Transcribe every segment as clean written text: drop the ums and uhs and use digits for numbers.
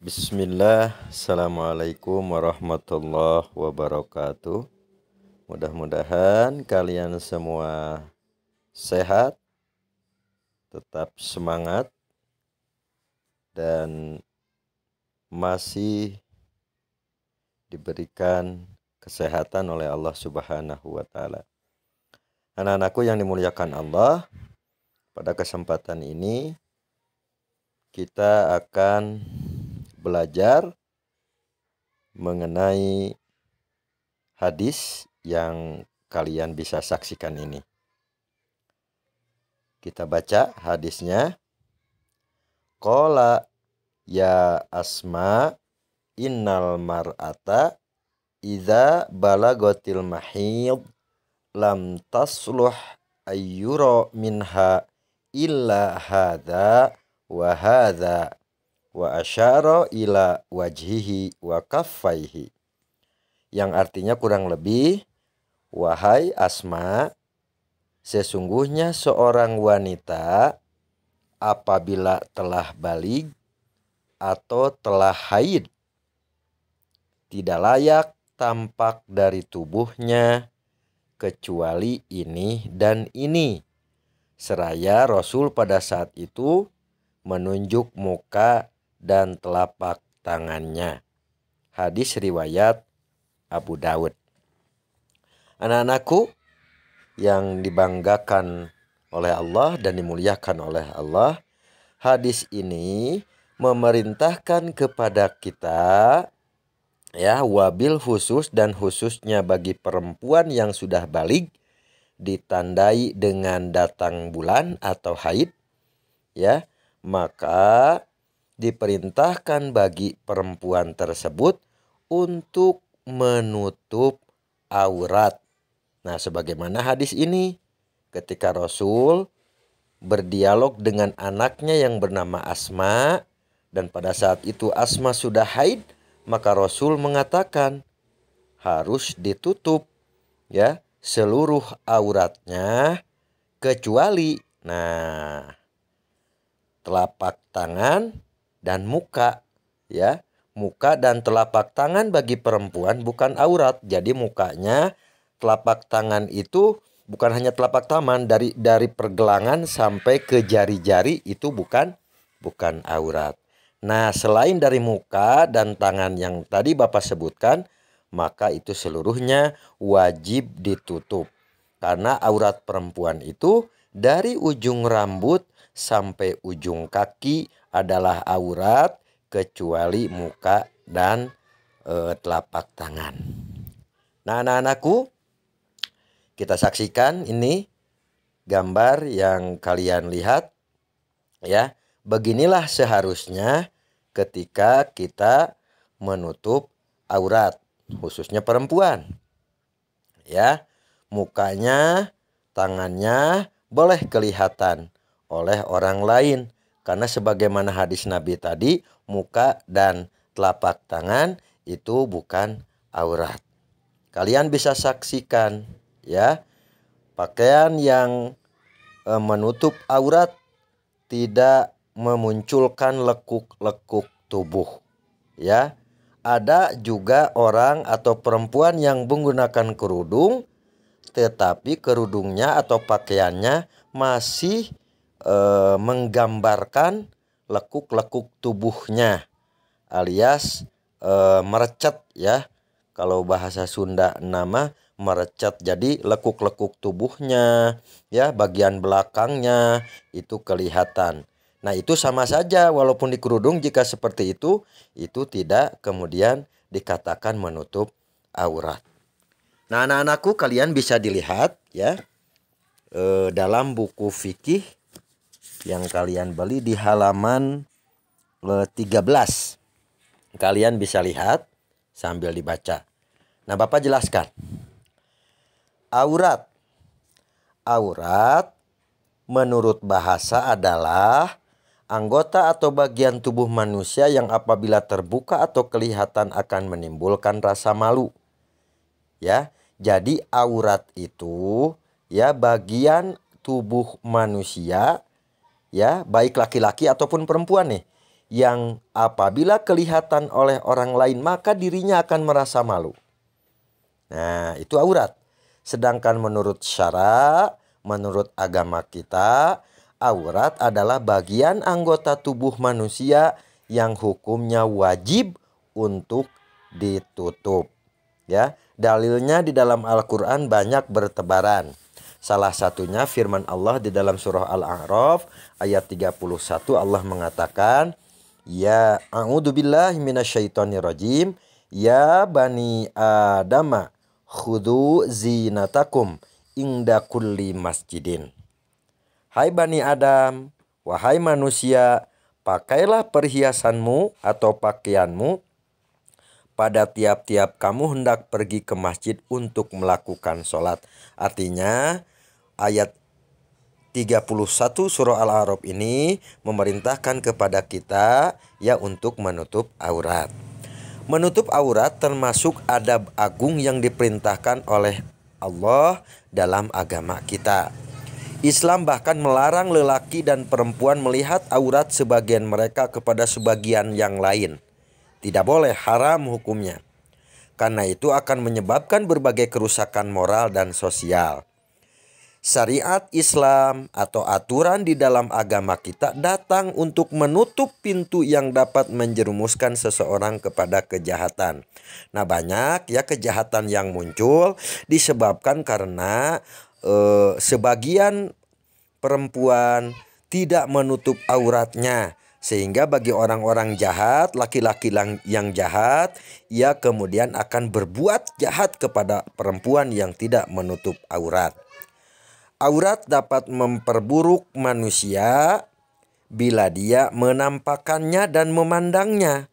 Bismillah, Assalamualaikum warahmatullahi wabarakatuh. Mudah-mudahan kalian semua sehat, tetap semangat, dan masih diberikan kesehatan oleh Allah Subhanahu wa Ta'ala. Anak-anakku yang dimuliakan Allah, pada kesempatan ini kita akan belajar mengenai hadis yang kalian bisa saksikan ini. Kita baca hadisnya. Qala ya Asma innal mar'ata idza balagatil mahid lam tasluh ayyura minha illa hadza wa hadza wa asyara ila wajhihi wa kaffaihi, yang artinya kurang lebih, wahai Asma, sesungguhnya seorang wanita apabila telah baligh atau telah haid tidak layak tampak dari tubuhnya kecuali ini dan ini. Seraya Rasul pada saat itu menunjuk muka dan telapak tangannya. Hadis riwayat Abu Daud. Anak-anakku yang dibanggakan oleh Allah dan dimuliakan oleh Allah, hadis ini memerintahkan kepada kita, ya, wabil khusus dan khususnya bagi perempuan yang sudah baligh ditandai dengan datang bulan atau haid, ya, maka diperintahkan bagi perempuan tersebut untuk menutup aurat. Nah, sebagaimana hadis ini, ketika Rasul berdialog dengan anaknya yang bernama Asma, dan pada saat itu Asma sudah haid, maka Rasul mengatakan harus ditutup, ya, seluruh auratnya kecuali telapak tangan dan muka, ya. Muka dan telapak tangan bagi perempuan bukan aurat. Jadi mukanya, telapak tangan itu bukan hanya telapak tangan, dari pergelangan sampai ke jari-jari itu bukan aurat. Nah, selain dari muka dan tangan yang tadi Bapak sebutkan, maka itu seluruhnya wajib ditutup. Karena aurat perempuan itu dari ujung rambut sampai ujung kaki adalah aurat kecuali muka dan telapak tangan. Nah, anak-anakku, kita saksikan ini gambar yang kalian lihat, ya. Beginilah seharusnya ketika kita menutup aurat, khususnya perempuan, ya. Mukanya, tangannya boleh kelihatan oleh orang lain, karena sebagaimana hadis Nabi tadi, muka dan telapak tangan itu bukan aurat. Kalian bisa saksikan, ya, pakaian yang menutup aurat tidak memunculkan lekuk-lekuk tubuh, ya. Ada juga orang atau perempuan yang menggunakan kerudung, tetapi kerudungnya atau pakaiannya masih menggambarkan lekuk-lekuk tubuhnya, alias merecet, ya. Kalau bahasa Sunda nama merecet, jadi lekuk-lekuk tubuhnya, ya, bagian belakangnya itu kelihatan. Nah, itu sama saja, walaupun di kerudung, jika seperti itu tidak kemudian dikatakan menutup aurat. Nah, anak-anakku, kalian bisa dilihat, ya, dalam buku fikih yang kalian beli di halaman 13. Kalian bisa lihat sambil dibaca. Nah, Bapak jelaskan. Aurat menurut bahasa adalah anggota atau bagian tubuh manusia yang apabila terbuka atau kelihatan akan menimbulkan rasa malu, ya. Jadi aurat itu, ya, bagian tubuh manusia, ya, baik laki-laki ataupun perempuan nih, yang apabila kelihatan oleh orang lain maka dirinya akan merasa malu. Nah, itu aurat. Sedangkan menurut syara, menurut agama kita, aurat adalah bagian anggota tubuh manusia yang hukumnya wajib untuk ditutup. Ya, dalilnya di dalam Al-Qur'an banyak bertebaran. Salah satunya firman Allah di dalam surah Al-A'raf ayat 31, Allah mengatakan, "Ya a'udzubillahi minasyaitonirrajim, ya bani Adama khudhu zinatakum inda kulli masjidin." Hai Bani Adam, wahai manusia, pakailah perhiasanmu atau pakaianmu pada tiap-tiap kamu hendak pergi ke masjid untuk melakukan sholat. Artinya ayat 31 surah Al-A'raf ini memerintahkan kepada kita ya untuk menutup aurat. Menutup aurat termasuk adab agung yang diperintahkan oleh Allah dalam agama kita. Islam bahkan melarang lelaki dan perempuan melihat aurat sebagian mereka kepada sebagian yang lain. Tidak boleh, haram hukumnya. Karena itu akan menyebabkan berbagai kerusakan moral dan sosial. Syariat Islam atau aturan di dalam agama kita datang untuk menutup pintu yang dapat menjerumuskan seseorang kepada kejahatan. Nah, banyak ya kejahatan yang muncul disebabkan karena sebagian perempuan tidak menutup auratnya. Sehingga bagi orang-orang jahat, laki-laki yang jahat, ia kemudian akan berbuat jahat kepada perempuan yang tidak menutup aurat. Aurat dapat memperburuk manusia bila dia menampakkannya dan memandangnya.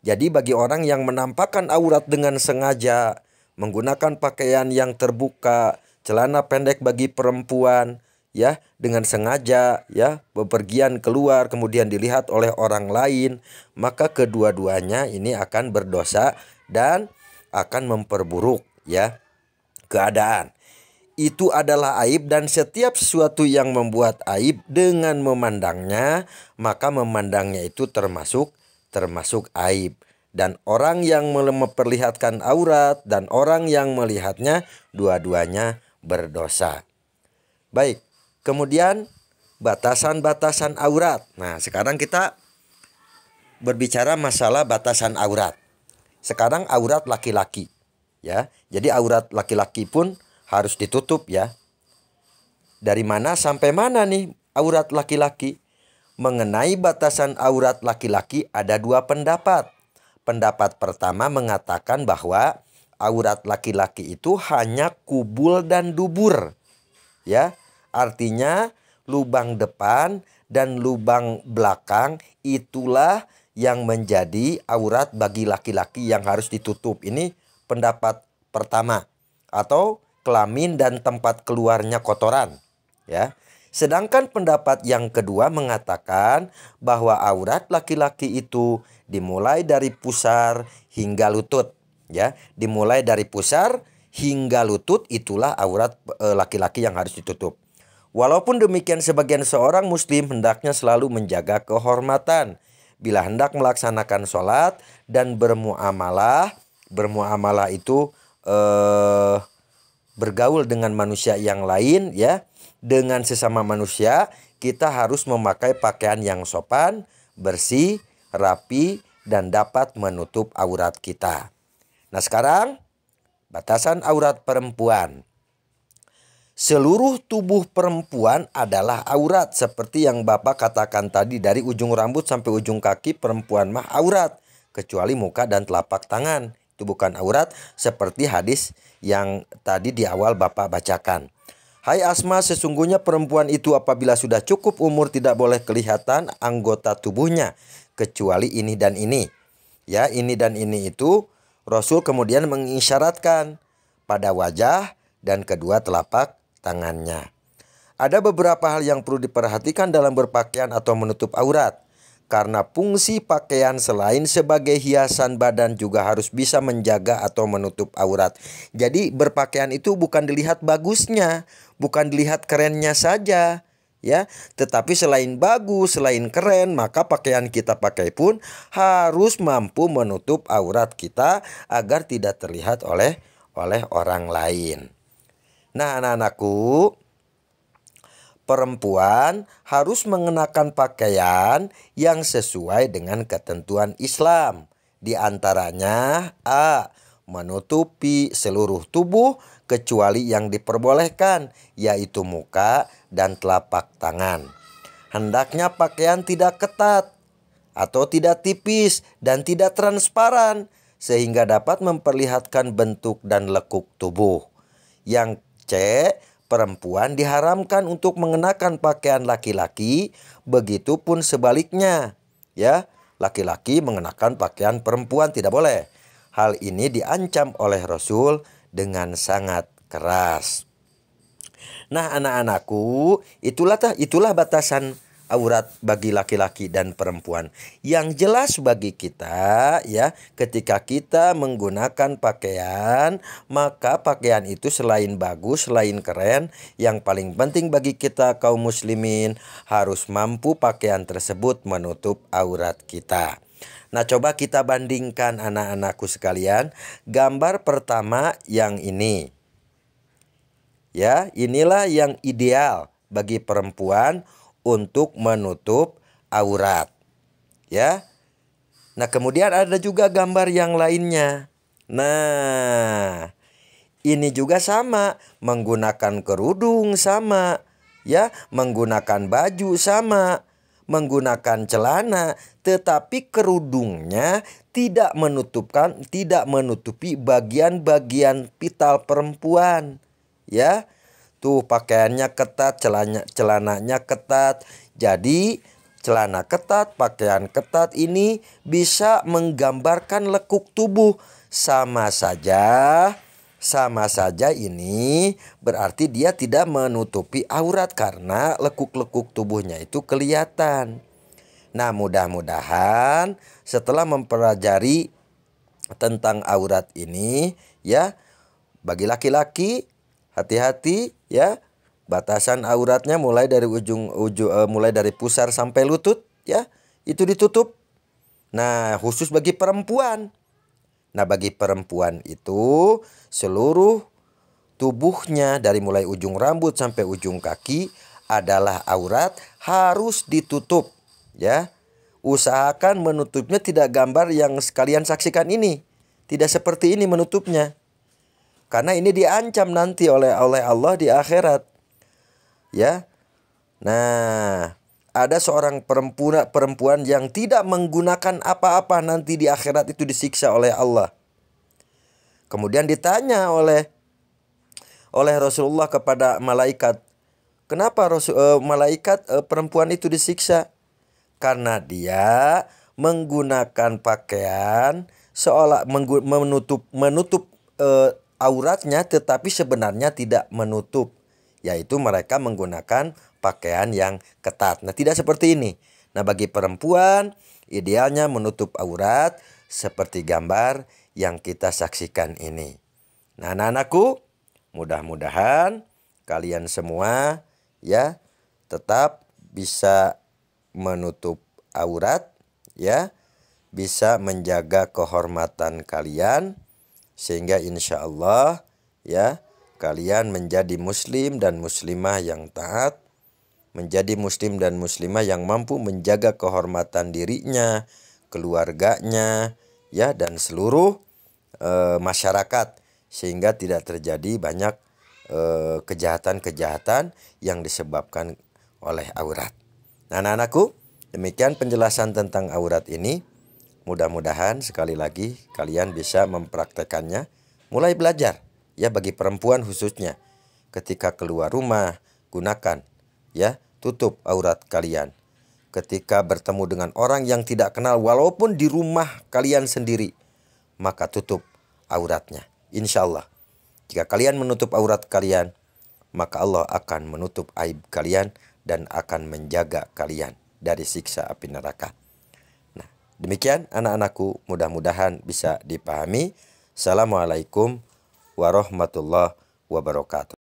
Jadi bagi orang yang menampakkan aurat dengan sengaja, menggunakan pakaian yang terbuka, celana pendek bagi perempuan, ya, dengan sengaja ya bepergian keluar kemudian dilihat oleh orang lain, maka kedua-duanya ini akan berdosa dan akan memperburuk ya keadaan. Itu adalah aib, dan setiap sesuatu yang membuat aib dengan memandangnya, maka memandangnya itu termasuk aib. Dan orang yang memperlihatkan aurat dan orang yang melihatnya, dua-duanya berdosa. Baik. Kemudian batasan-batasan aurat. Nah, sekarang kita berbicara masalah batasan aurat. Sekarang aurat laki-laki, ya. Jadi aurat laki-laki pun harus ditutup ya. Dari mana sampai mana nih aurat laki-laki? Mengenai batasan aurat laki-laki ada dua pendapat. Pendapat pertama mengatakan bahwa aurat laki-laki itu hanya kubul dan dubur, ya. Artinya lubang depan dan lubang belakang itulah yang menjadi aurat bagi laki-laki yang harus ditutup. Ini pendapat pertama. Atau kelamin dan tempat keluarnya kotoran, ya. Sedangkan pendapat yang kedua mengatakan bahwa aurat laki-laki itu dimulai dari pusar hingga lutut, ya. Dimulai dari pusar hingga lutut, itulah aurat laki-laki yang harus ditutup. Walaupun demikian, sebagian seorang muslim hendaknya selalu menjaga kehormatan bila hendak melaksanakan sholat dan bermuamalah. Bermuamalah itu bergaul dengan manusia yang lain, ya. Dengan sesama manusia kita harus memakai pakaian yang sopan, bersih, rapi, dan dapat menutup aurat kita. Nah, sekarang batasan aurat perempuan. Seluruh tubuh perempuan adalah aurat. Seperti yang Bapak katakan tadi, dari ujung rambut sampai ujung kaki perempuan mah aurat. Kecuali muka dan telapak tangan. Itu bukan aurat seperti hadis yang tadi di awal Bapak bacakan. Hai Asma, sesungguhnya perempuan itu apabila sudah cukup umur tidak boleh kelihatan anggota tubuhnya. Kecuali ini dan ini. Ya, ini dan ini itu Rasul kemudian mengisyaratkan pada wajah dan kedua telapak tangannya. Ada beberapa hal yang perlu diperhatikan dalam berpakaian atau menutup aurat. Karena fungsi pakaian selain sebagai hiasan badan juga harus bisa menjaga atau menutup aurat. Jadi berpakaian itu bukan dilihat bagusnya, bukan dilihat kerennya saja, ya. Tetapi selain bagus, selain keren, maka pakaian kita pakai pun harus mampu menutup aurat kita agar tidak terlihat oleh orang lain. Nah, anak-anakku, perempuan harus mengenakan pakaian yang sesuai dengan ketentuan Islam. Di antaranya A. Menutupi seluruh tubuh kecuali yang diperbolehkan, yaitu muka dan telapak tangan. Hendaknya pakaian tidak ketat atau tidak tipis dan tidak transparan, sehingga dapat memperlihatkan bentuk dan lekuk tubuh. Yang C. Perempuan diharamkan untuk mengenakan pakaian laki-laki, begitupun sebaliknya. Ya, laki-laki mengenakan pakaian perempuan tidak boleh. Hal ini diancam oleh Rasul dengan sangat keras. Nah, anak-anakku, itulah batasan aurat bagi laki-laki dan perempuan. Yang jelas bagi kita, ya, ketika kita menggunakan pakaian, maka pakaian itu selain bagus, selain keren, yang paling penting bagi kita kaum muslimin, harus mampu pakaian tersebut menutup aurat kita. Nah, coba kita bandingkan anak-anakku sekalian, gambar pertama yang ini. Ya, inilah yang ideal bagi perempuan untuk menutup aurat. Ya. Nah, kemudian ada juga gambar yang lainnya. Nah, ini juga sama, menggunakan kerudung sama, ya, menggunakan baju sama, menggunakan celana, tetapi kerudungnya tidak menutupi bagian-bagian vital perempuan. Ya, tuh pakaiannya ketat, celananya ketat. Jadi celana ketat, pakaian ketat ini bisa menggambarkan lekuk tubuh. Sama saja ini berarti dia tidak menutupi aurat karena lekuk-lekuk tubuhnya itu kelihatan. Nah, mudah-mudahan setelah mempelajari tentang aurat ini, ya, bagi laki-laki hati-hati, ya. Batasan auratnya mulai dari mulai dari pusar sampai lutut, ya. Itu ditutup. Nah, khusus bagi perempuan. Nah, bagi perempuan itu seluruh tubuhnya dari mulai ujung rambut sampai ujung kaki adalah aurat, harus ditutup, ya. Usahakan menutupnya tidak gambar yang sekalian saksikan ini. Tidak seperti ini menutupnya. Karena ini diancam nanti oleh Allah di akhirat. Ya. Nah, ada seorang perempuan yang tidak menggunakan apa-apa, nanti di akhirat itu disiksa oleh Allah. Kemudian ditanya oleh Rasulullah kepada malaikat, kenapa malaikat perempuan itu disiksa? Karena dia menggunakan pakaian seolah menutup auratnya, tetapi sebenarnya tidak menutup, yaitu mereka menggunakan pakaian yang ketat. Nah, tidak seperti ini. Nah, bagi perempuan idealnya menutup aurat seperti gambar yang kita saksikan ini. Nah, anak-anakku, mudah-mudahan kalian semua, ya, tetap bisa menutup aurat, ya, bisa menjaga kehormatan kalian, sehingga insya Allah, ya, kalian menjadi muslim dan muslimah yang taat, menjadi muslim dan muslimah yang mampu menjaga kehormatan dirinya, keluarganya, ya, dan seluruh masyarakat, sehingga tidak terjadi banyak kejahatan-kejahatan yang disebabkan oleh aurat. Nah, anak-anakku, demikian penjelasan tentang aurat ini. Mudah-mudahan sekali lagi kalian bisa mempraktekannya, mulai belajar, ya, bagi perempuan khususnya. Ketika keluar rumah, gunakan, ya, tutup aurat kalian. Ketika bertemu dengan orang yang tidak kenal, walaupun di rumah kalian sendiri, maka tutup auratnya. Insya Allah, jika kalian menutup aurat kalian, maka Allah akan menutup aib kalian dan akan menjaga kalian dari siksa api neraka. Nah, demikian anak-anakku, mudah-mudahan bisa dipahami. Assalamualaikum warahmatullahi wabarakatuh.